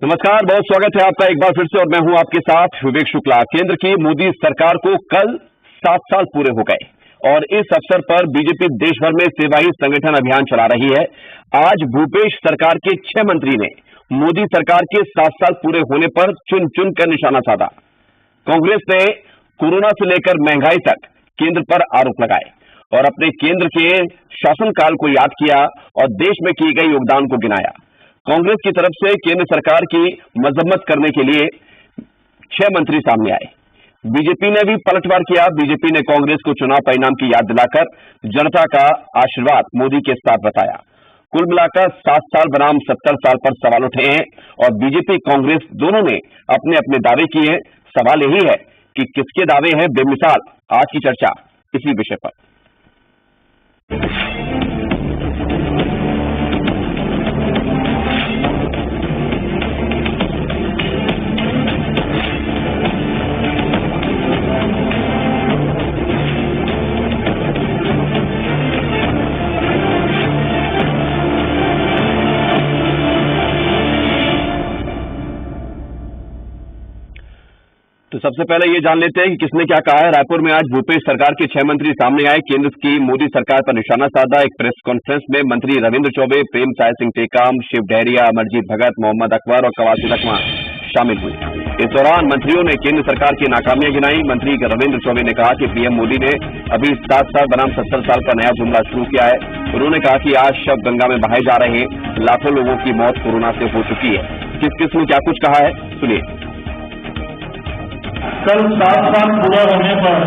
नमस्कार, बहुत स्वागत है आपका एक बार फिर से और मैं हूं आपके साथ विवेक शुक्ला। केंद्र की मोदी सरकार को कल 7 साल पूरे हो गए और इस अवसर पर बीजेपी देश भर में सेवा ही संगठन अभियान चला रही है। आज भूपेश सरकार के 6 मंत्री ने मोदी सरकार के 7 साल पूरे होने पर चुन चुन कर निशाना साधा। कांग्रेस ने कोरोना से लेकर महंगाई तक केंद्र पर आरोप लगाए और अपने केंद्र के शासनकाल को याद किया और देश में किए गए योगदान को गिनाया। कांग्रेस की तरफ से केंद्र सरकार की मजम्मत करने के लिए 6 मंत्री सामने आए। बीजेपी ने भी पलटवार किया। बीजेपी ने कांग्रेस को चुनाव परिणाम की याद दिलाकर जनता का आशीर्वाद मोदी के साथ बताया। कुल मिलाकर 7 साल बनाम 70 साल पर सवाल उठे हैं और बीजेपी कांग्रेस दोनों ने अपने अपने दावे किए हैं। सवाल यही है कि किसके दावे हैं बेमिसाल। आज की चर्चा इसी विषय पर। तो सबसे पहले ये जान लेते हैं कि किसने क्या कहा है। रायपुर में आज भूपेश सरकार के 6 मंत्री सामने आए। केंद्र की मोदी सरकार पर निशाना साधा। एक प्रेस कॉन्फ्रेंस में मंत्री रविंद्र चौबे, प्रेम साय सिंह टेकाम, शिव डहरिया, अमरजीत भगत, मोहम्मद अकबर और कवासी लखमा शामिल हुए। इस दौरान मंत्रियों ने केंद्र सरकार की नाकामियां गिनाई। मंत्री रविंद्र चौबे ने कहा कि पीएम मोदी ने अभी 7 साल बनाम 70 साल का नया जुमला शुरू किया है। उन्होंने कहा कि आज शव गंगा में बहाए जा रहे हैं। लाखों लोगों की मौत कोरोना से हो चुकी है। किस ने क्या कुछ कहा है, सुनिए। कल 7 साल पूरा होने पर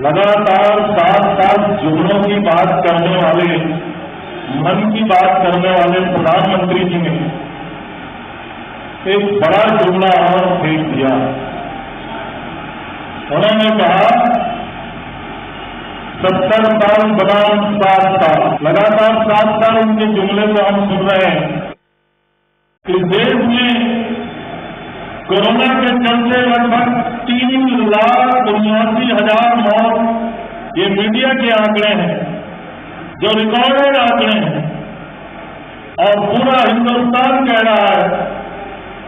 लगातार 7 साल जुमलों की बात करने वाले, मन की बात करने वाले प्रधानमंत्री जी ने एक बड़ा जुमला और फेंक दिया। उन्होंने कहा 70 साल बनाम 7 साल। लगातार 7 साल उनके जुमले को हम सुन रहे हैं। इस देश में कोरोना के चलते लगभग 3,79,000 मौत, ये मीडिया के आंकड़े हैं, जो रिकॉर्डेड आंकड़े हैं और पूरा हिंदुस्तान कह रहा है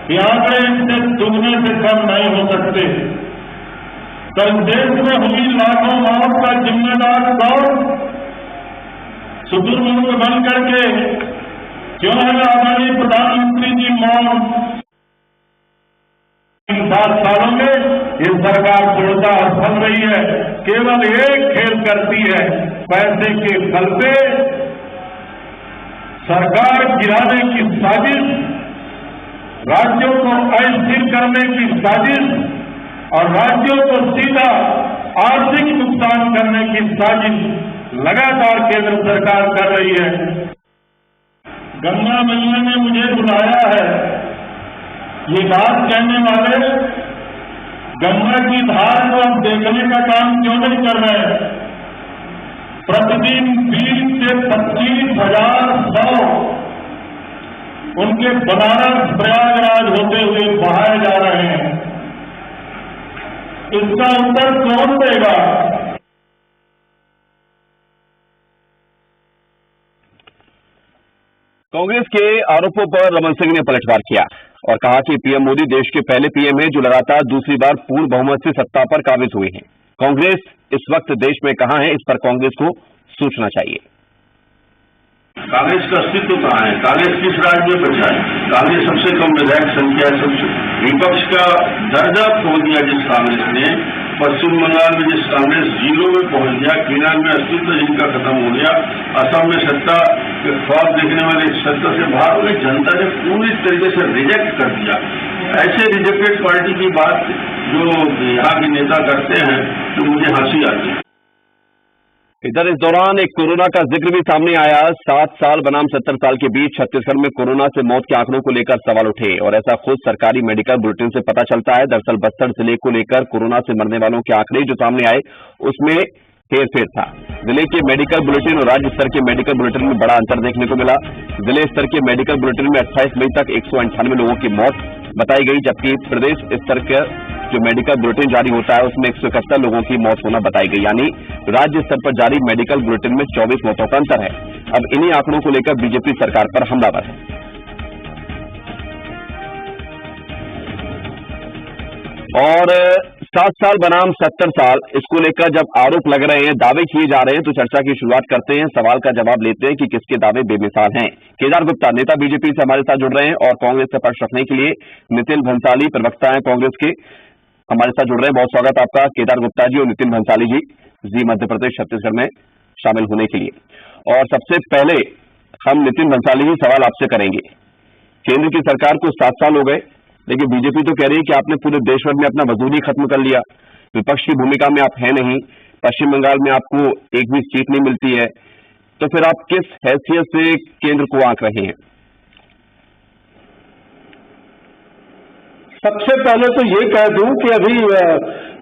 कि आंकड़े इससे दुगने से कम नहीं हो सकते। तो इस देश में हुई लाखों मौत का जिम्मेदार कौन? शुक्रमुख बन करके क्यों है हमारी प्रधानमंत्री जी मौन? इन 7 सालों में ये सरकार पूर्णता असफल रही है। केवल एक खेल करती है, पैसे के बल पे सरकार गिराने की साजिश, राज्यों को अस्थिर करने की साजिश और राज्यों को सीधा आर्थिक नुकसान करने की साजिश लगातार केंद्र सरकार कर रही है। गंगा मैया ने मुझे बुलाया है, ये बात कहने वाले गंगा की धार को अब देखने का काम क्यों नहीं कर रहे हैं? प्रतिदिन 20 से 25,000 शव उनके बनारस प्रयागराज होते हुए बहाए जा रहे हैं। इसका उत्तर कौन देगा? कांग्रेस के आरोपों पर रमन सिंह ने पलटवार किया और कहा कि पीएम मोदी देश के पहले पीएम हैं जो लगातार दूसरी बार पूर्ण बहुमत से सत्ता पर काबिज हुए हैं। कांग्रेस इस वक्त देश में कहां है, इस पर कांग्रेस को सोचना चाहिए। कांग्रेस का अस्तित्व कहां है? कांग्रेस किस राज्य में बचा है? कांग्रेस सबसे कम विधायक संख्या, सबसे विपक्ष का दर्जा खो दिया जिस कांग्रेस ने। पश्चिम बंगाल में जिस कांग्रेस 0 में पहुंच गया, केरल में अस्तित्व जिनका खत्म हो गया, असम में सत्ता के ख्वाब देखने वाले सत्ता से बाहर हो गए। जनता ने पूरी तरीके से रिजेक्ट कर दिया। ऐसे रिजेक्टेड पार्टी की बात जो यहाँ के नेता करते हैं तो मुझे हंसी आती है। इधर इस दौरान एक कोरोना का जिक्र भी सामने आया। 7 साल बनाम 70 साल के बीच छत्तीसगढ़ में कोरोना से मौत के आंकड़ों को लेकर सवाल उठे और ऐसा खुद सरकारी मेडिकल बुलेटिन से पता चलता है। दरअसल बस्तर जिले को लेकर कोरोना से मरने वालों के आंकड़े जो सामने आए उसमें हेरफेर था। जिले के मेडिकल बुलेटिन और राज्य स्तर के मेडिकल बुलेटिन में बड़ा अंतर देखने को मिला। जिले स्तर के मेडिकल बुलेटिन में 28 मई तक 198 लोगों की मौत बताई गई, जबकि प्रदेश स्तर का जो मेडिकल बुलेटिन जारी होता है उसमें 171 लोगों की मौत होना बताई गई। यानी राज्य स्तर पर जारी मेडिकल बुलेटिन में 24 मौतों का अंतर है। अब इन्हीं आंकड़ों को लेकर बीजेपी सरकार पर हमलावर है। और 7 साल बनाम 70 साल, इसको लेकर जब आरोप लग रहे हैं, दावे किए जा रहे हैं, तो चर्चा की शुरुआत करते हैं। सवाल का जवाब लेते हैं कि किसके दावे बेमिसाल हैं। केदार गुप्ता, नेता बीजेपी से हमारे साथ जुड़ रहे हैं, और कांग्रेस से पक्ष रखने के लिए नितिन भंसाली, प्रवक्ता है कांग्रेस के, हमारे साथ जुड़ रहे हैं। बहुत स्वागत आपका केदार गुप्ता जी और नितिन भंसाली जी, जी मध्य प्रदेश छत्तीसगढ़ में शामिल होने के लिए। और सबसे पहले हम नितिन भंसाली जी सवाल आपसे करेंगे। केंद्र की सरकार को 7 साल हो गए, लेकिन बीजेपी तो कह रही है कि आपने पूरे देश भर में अपना वजूद ही खत्म कर लिया, विपक्ष की भूमिका में आप हैं नहीं, पश्चिम बंगाल में आपको एक भी सीट नहीं मिलती है, तो फिर आप किस हैसियत से केंद्र को आंक रहे हैं? सबसे पहले तो ये कह दूं कि अभी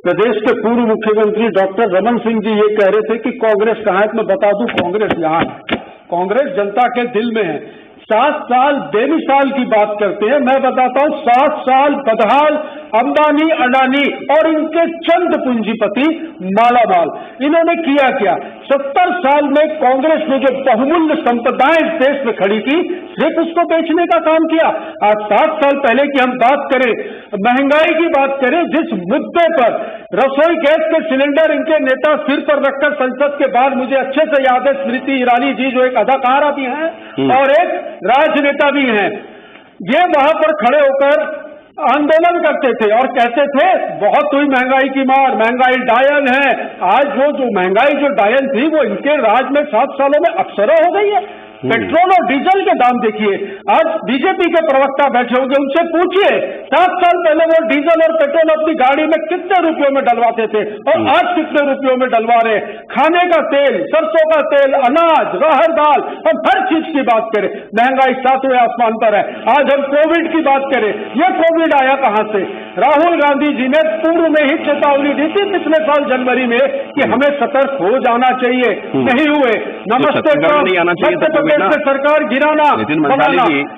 प्रदेश के पूर्व मुख्यमंत्री डॉक्टर रमन सिंह जी ये कह रहे थे कि कांग्रेस कहाँ है। मैं बता दूं, कांग्रेस यहाँ है, कांग्रेस जनता के दिल में है। 7 साल बेमिसाल की बात करते हैं, मैं बताता हूं 7 साल बदहाल अंबानी, अडानी और इनके चंद पूंजीपति मालामाल, इन्होंने किया क्या? 70 साल में कांग्रेस ने जो बहुमूल्य संपदाएं देश में खड़ी की, सिर्फ उसको बेचने का काम किया। आज 7 साल पहले की हम बात करें, महंगाई की बात करें, जिस मुद्दे पर रसोई गैस के सिलेंडर इनके नेता सिर पर रखकर संसद के बाद, मुझे अच्छे से याद है, स्मृति ईरानी जी जो एक अदाकारा भी हैं और एक राजनेता भी हैं, ये वहां पर खड़े होकर आंदोलन करते थे और कहते थे बहुत हुई महंगाई की मार, महंगाई डायन है। आज वो जो महंगाई जो डायन थी, वो इनके राज में 7 सालों में अप्सरा हो गई है। पेट्रोल और डीजल के दाम देखिए, आज बीजेपी के प्रवक्ता बैठे होंगे, उनसे पूछिए 7 साल पहले वो डीजल और पेट्रोल अपनी गाड़ी में कितने रुपयों में डलवाते थे और आज कितने रुपयों में डलवा रहे। खाने का तेल, सरसों का तेल, अनाज, राहर दाल और हर चीज की बात करें, महंगाई 7वें आसमान पर है। आज हम कोविड की बात करें, ये कोविड आया कहां से? राहुल गांधी जी ने पूर्व में ही चेतावनी दी थी पिछले साल जनवरी में कि हमें सतर्क हो जाना चाहिए, नहीं हुए। नमस्ते से सरकार गिराना,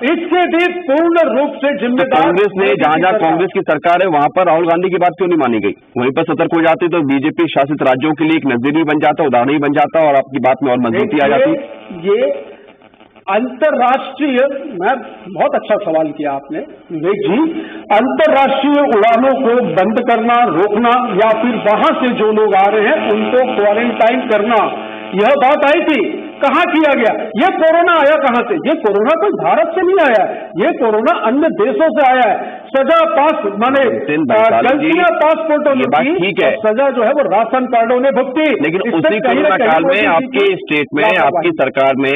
इसके भी पूर्ण रूप से जिम्मेदार कांग्रेस ने, जहां कांग्रेस की सरकार है वहां पर राहुल गांधी की बात क्यों नहीं मानी गई? वहीं पर सतर्क हो जाती तो बीजेपी शासित राज्यों के लिए एक नजदीकी बन जाता, उदाहरण ही बन जाता और आपकी बात में और मजबूती आ जाती। ये अंतर्राष्ट्रीय, मैं बहुत अच्छा सवाल किया आपने विवेक जी, अंतर्राष्ट्रीय उड़ानों को बंद करना, रोकना, या फिर वहां से जो लोग आ रहे हैं उनको क्वारंटाइन करना, यह बात आई थी। कहां किया गया? ये कोरोना आया कहां से? ये कोरोना कोई भारत से नहीं आया, ये कोरोना अन्य देशों से आया है। सजा पास माने गलतियां पासपोर्टों ने की, ठीक है, सजा जो है वो राशन कार्डों ने भुगती। लेकिन उसी कोरोना काल में आपके स्टेट में, आपकी सरकार में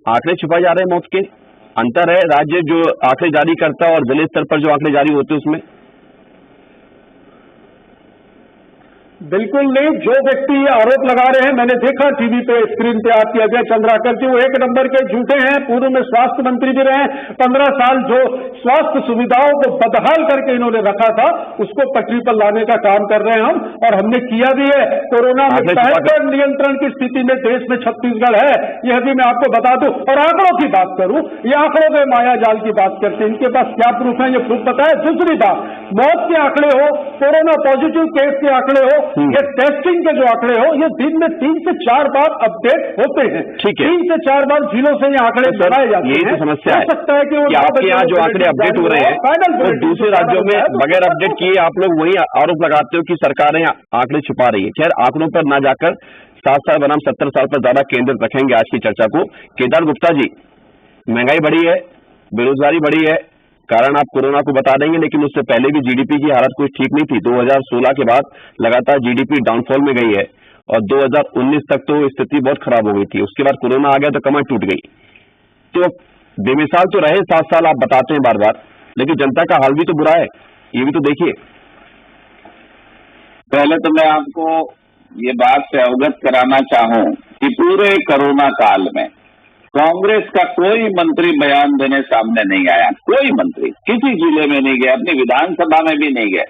आंकड़े छुपाए जा रहे हैं मौत के। अंतर है राज्य जो आंकड़े जारी करता है और जिले स्तर पर जो आंकड़े जारी होते हैं उसमें। बिल्कुल नहीं। जो व्यक्ति ये आरोप लगा रहे हैं, मैंने देखा टीवी पे स्क्रीन पे आती अजय चंद्राकर जी, वो 1 नंबर के झूठे हैं। पूर्व में स्वास्थ्य मंत्री भी रहे, 15 साल जो स्वास्थ्य सुविधाओं को बदहाल करके इन्होंने रखा था, उसको पटरी पर लाने का काम कर रहे हैं हम, और हमने किया भी है। कोरोना में बेहतर नियंत्रण की स्थिति में देश में छत्तीसगढ़ है, यह भी मैं आपको बता दूं। और आंकड़ों की बात करूं, ये आंकड़ों के माया जाल की बात करते हैं, इनके पास क्या प्रूफ है, ये प्रूफ पता है। दूसरी बात, मौत के आंकड़े हो, कोरोना पॉजिटिव केस के आंकड़े हो, ये टेस्टिंग के जो आंकड़े हो, ये दिन में 3 से 4 बार अपडेट होते हैं। ठीक है, 3 से 4 बार जिलों से ये आंकड़े बनाए जाते हैं। यही तो समस्या है, सकता है कि आपके यहाँ जो आंकड़े अपडेट हो रहे हैं वो दूसरे राज्यों में बगैर अपडेट किए आप लोग वही आरोप लगाते हो कि सरकारें आंकड़े छुपा रही है। खैर, आंकड़ों पर ना जाकर 7 साल बनाम 70 साल पर ज्यादा केंद्रित रखेंगे आज की चर्चा को। केदार गुप्ता जी, महंगाई बढ़ी है, बेरोजगारी बढ़ी है, कारण आप कोरोना को बता देंगे, लेकिन उससे पहले भी जीडीपी की हालत कुछ ठीक नहीं थी। 2016 के बाद लगातार जीडीपी डाउनफॉल में गई है और 2019 तक तो स्थिति बहुत खराब हो गई थी। उसके बाद कोरोना आ गया तो कमर टूट गई। तो बेमिसाल तो रहे 7 साल, आप बताते हैं बार बार, लेकिन जनता का हाल भी तो बुरा है, ये भी तो देखिए। पहले तो मैं आपको ये बात से अवगत कराना चाहूं कि पूरे कोरोना काल में कांग्रेस का कोई मंत्री बयान देने सामने नहीं आया, कोई मंत्री किसी जिले में नहीं गया, अपनी विधानसभा में भी नहीं गए।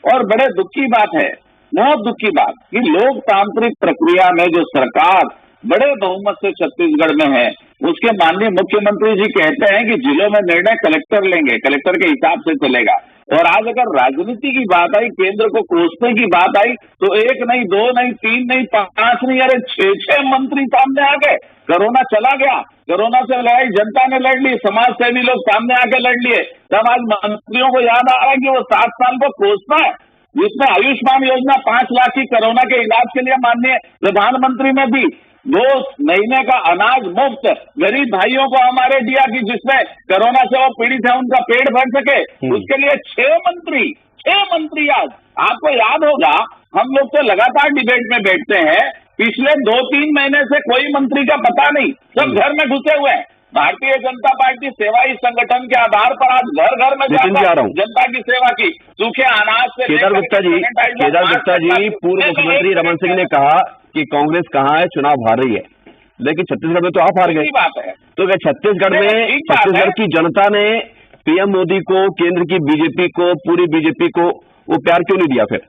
और बड़े दुख की बात है, बहुत दुख की बात, कि लोकतांत्रिक प्रक्रिया में जो सरकार बड़े बहुमत से छत्तीसगढ़ में है, उसके माननीय मुख्यमंत्री जी कहते हैं कि जिलों में निर्णय कलेक्टर लेंगे, कलेक्टर के हिसाब से चलेगा। और आज अगर राजनीति की बात आई, केंद्र को कोसने की बात आई, तो 1 नहीं, 2 नहीं, 3 नहीं, 5 नहीं, अरे 6 मंत्री सामने आ गए। कोरोना चला गया, कोरोना से लड़ाई जनता ने लड़ ली, समाज सेवी लोग सामने आके लड़ लिए। तब आज मंत्रियों को याद आ रहा है कि वो 7 साल को कोसना है। जिसमें आयुष्मान योजना 5 लाख की कोरोना के इलाज के लिए माननीय प्रधानमंत्री ने दी, 2 महीने का अनाज मुफ्त गरीब भाइयों को हमारे दिया कि जिसमें कोरोना से वो पीड़ित है उनका पेट भर सके, उसके लिए 6 मंत्री आज आपको याद होगा, हम लोग तो लगातार डिबेट में बैठते हैं, पिछले 2-3 महीने से कोई मंत्री का पता नहीं, सब घर में घुसे हुए हैं। भारतीय जनता पार्टी सेवाई संगठन के आधार पर आज घर घर में जाकर जनता की सेवा की, सूखे अनाज से केदार गुप्ता जी, पूर्व मुख्यमंत्री रमन सिंह ने कहा कि कांग्रेस कहाँ है, चुनाव हार रही है, लेकिन छत्तीसगढ़ में तो आप हार गए। बात है तो क्या छत्तीसगढ़ की जनता ने पीएम मोदी को, केंद्र की बीजेपी को, पूरी बीजेपी को वो प्यार क्यों नहीं दिया फिर?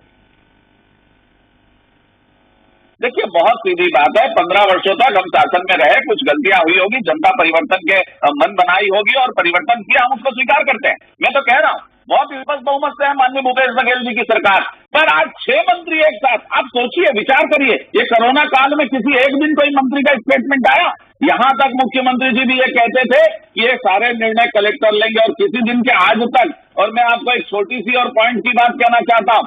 देखिए, बहुत सीधी बात है, 15 वर्षों तक हम शासन में रहे, कुछ गलतियां हुई होगी, जनता परिवर्तन के मन बनाई होगी और परिवर्तन किया, हम उसको स्वीकार करते हैं। मैं तो कह रहा हूं, बहुत विपक्ष बहुमत से है माननीय भूपेश बघेल जी की सरकार, पर आज 6 मंत्री एक साथ, आप सोचिए, विचार करिए, ये कोरोना काल में किसी एक दिन कोई मंत्री का स्टेटमेंट आया? यहां तक मुख्यमंत्री जी भी ये कहते थे कि ये सारे निर्णय कलेक्टर लेंगे, और किसी दिन के आज तक, और मैं आपको एक छोटी सी और पॉइंट की बात कहना चाहता हूं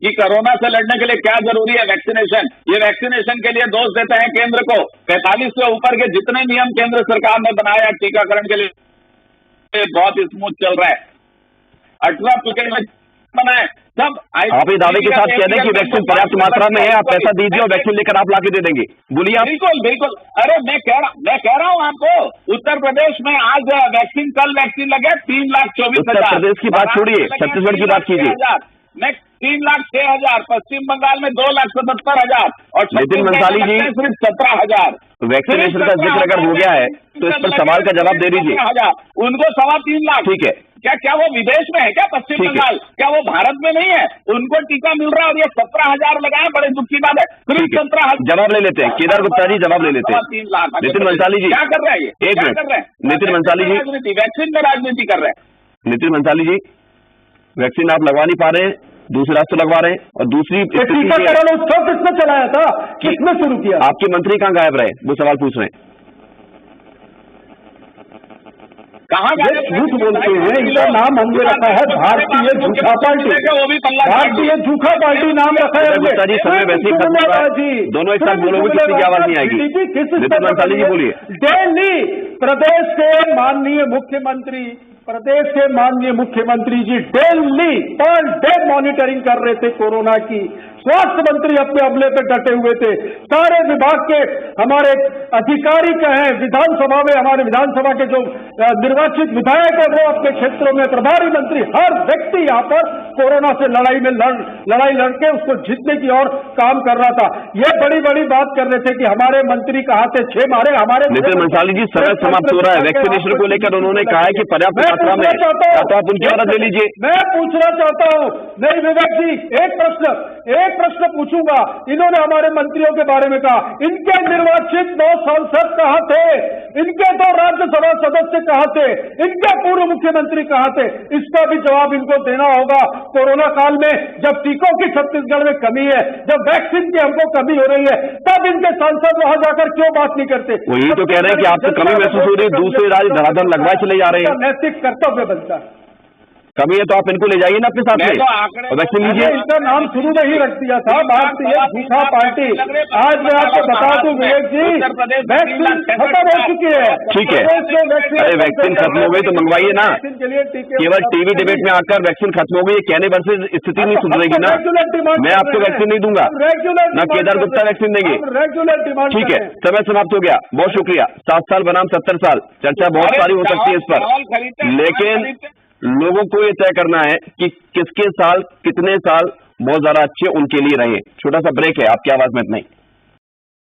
कि कोरोना से लड़ने के लिए क्या जरूरी है, वैक्सीनेशन। ये वैक्सीनेशन के लिए दोष देते हैं केंद्र को, 45 से ऊपर के जितने नियम केंद्र सरकार ने बनाया टीकाकरण के लिए बहुत स्मूथ चल रहा है, 18 में बनाए सब। आप ये दावे के साथ कह दें कि वैक्सीन पर्याप्त मात्रा में है, आप पैसा दीजिए और वैक्सीन लेकर आप लाके दे देंगे, बोलिए आप। बिल्कुल, अरे मैं कह रहा हूं आपको, उत्तर प्रदेश में आज वैक्सीन, कल वैक्सीन लगे 3,24,000। उत्तर प्रदेश की बात छोड़िए, छत्तीसगढ़ की बात कीजिए। मैं 3,06,000, पश्चिम बंगाल में 2,77,000 और नितिन मंसाली जी सिर्फ 17,000। वैक्सीनेशन का जिक्र अगर हो गया है तो इस पर सवाल का जवाब दे दीजिए। उनको 3.25 लाख, ठीक है, क्या वो विदेश में है क्या पश्चिम बंगाल? क्या वो भारत में नहीं है? उनको टीका मिल रहा है और ये 17,000 लगाए, बड़े दुख की बात है। सिर्फ 17,000। जवाब ले लेते हैं, केदार गुप्ता जी जवाब ले लेते हैं। 3 लाख। नितिन मंसाली जी क्या कर रहे हैं? एक मिनट, नितिन मंसाली जी, वैक्सीन में राजनीति कर रहे हैं। नितिन मंसाली जी, वैक्सीन आप लगवा नहीं पा रहे हैं, दूसरे रास्ते लगवा रहे हैं, और दूसरी टीकाकरण उत्सव किसने चलाया था, किसने शुरू किया? आपके मंत्री कहाँ गायब रहे, वो सवाल पूछ रहे हैं। कहाँ झूठ बोलते हैं, इनका नाम हमने रखा है भारतीय झूठा पार्टी, भारतीय झूठा पार्टी नाम रखा है। गुप्ता जी, समय वैसे ही खत्म हो रहा है, दोनों एक साथ बोलोगे किसी की आवाज नहीं आएगी। नितिन मंसाली जी बोलिए। दिल्ली प्रदेश के माननीय मुख्यमंत्री जी दिल्ली पर डे मॉनिटरिंग कर रहे थे कोरोना की। स्वास्थ्य मंत्री अपने अमले पे डटे हुए थे, सारे विभाग के हमारे अधिकारी कहें, विधानसभा में हमारे विधानसभा के जो निर्वाचित विधायक है वो अपने क्षेत्रों में, प्रभारी मंत्री, हर व्यक्ति यहाँ पर कोरोना से लड़ाई लड़के उसको जीतने की ओर काम कर रहा था। ये बड़ी बड़ी बात कर रहे थे कि हमारे मंत्री कहाँ थे, 6 मारे हमारे। नितिन मंसाली जी, समय समाप्त हो रहा है। वैक्सीनेशन को लेकर उन्होंने कहा है कि पर्याप्त मात्रा में, तो आप उनकी मदद ले लीजिए। मैं पूछना चाहता हूँ, नहीं विवेक जी, एक प्रश्न पूछूंगा। इन्होंने हमारे मंत्रियों के बारे में कहा, इनके निर्वाचित 9 सांसद कहाँ थे, इनके 2 राज्यसभा सदस्य कहाँ थे, इनके पूर्व मुख्यमंत्री कहाँ थे? इसका भी जवाब इनको देना होगा। कोरोना काल में जब टीकों की छत्तीसगढ़ में कमी है, जब वैक्सीन की हमको कमी हो रही है, तब इनके सांसद वहां जाकर क्यों बात नहीं करते? वही तो कह रहे हैं कि आपको कमी महसूस हो रही है, दूसरे राज्य धड़ाधड़ लगवाए चले जा रहे हैं। नैतिक कर्तव्य बनता है। कमी है तो आप इनको ले जाइए ना अपने साथ में, और वैक्सीन लीजिए। इसका नाम शुरू में ही रख दिया था भारतीय झूठा पार्टी। आज मैं आपको बता दूं विवेक जी, वैक्सीन खत्म हो चुकी है। ठीक है, अरे वैक्सीन खत्म हो गई तो मंगवाइए ना। केवल टीवी डिबेट में आकर वैक्सीन खत्म हो गई, कहने भर से स्थिति नहीं सुधरेगी ना। मैं आपको वैक्सीन नहीं दूंगा ना, केदार गुप्ता वैक्सीन देंगे। Regular demand. ठीक है, समय समाप्त हो गया, बहुत शुक्रिया। 7 साल बनाम 70 साल, चर्चा बहुत सारी हो सकती है इस पर, लेकिन लोगों को ये तय करना है कि कितने साल बहुत ज्यादा अच्छे उनके लिए रहे। छोटा सा ब्रेक है, आपकी आवाज में इतना ही।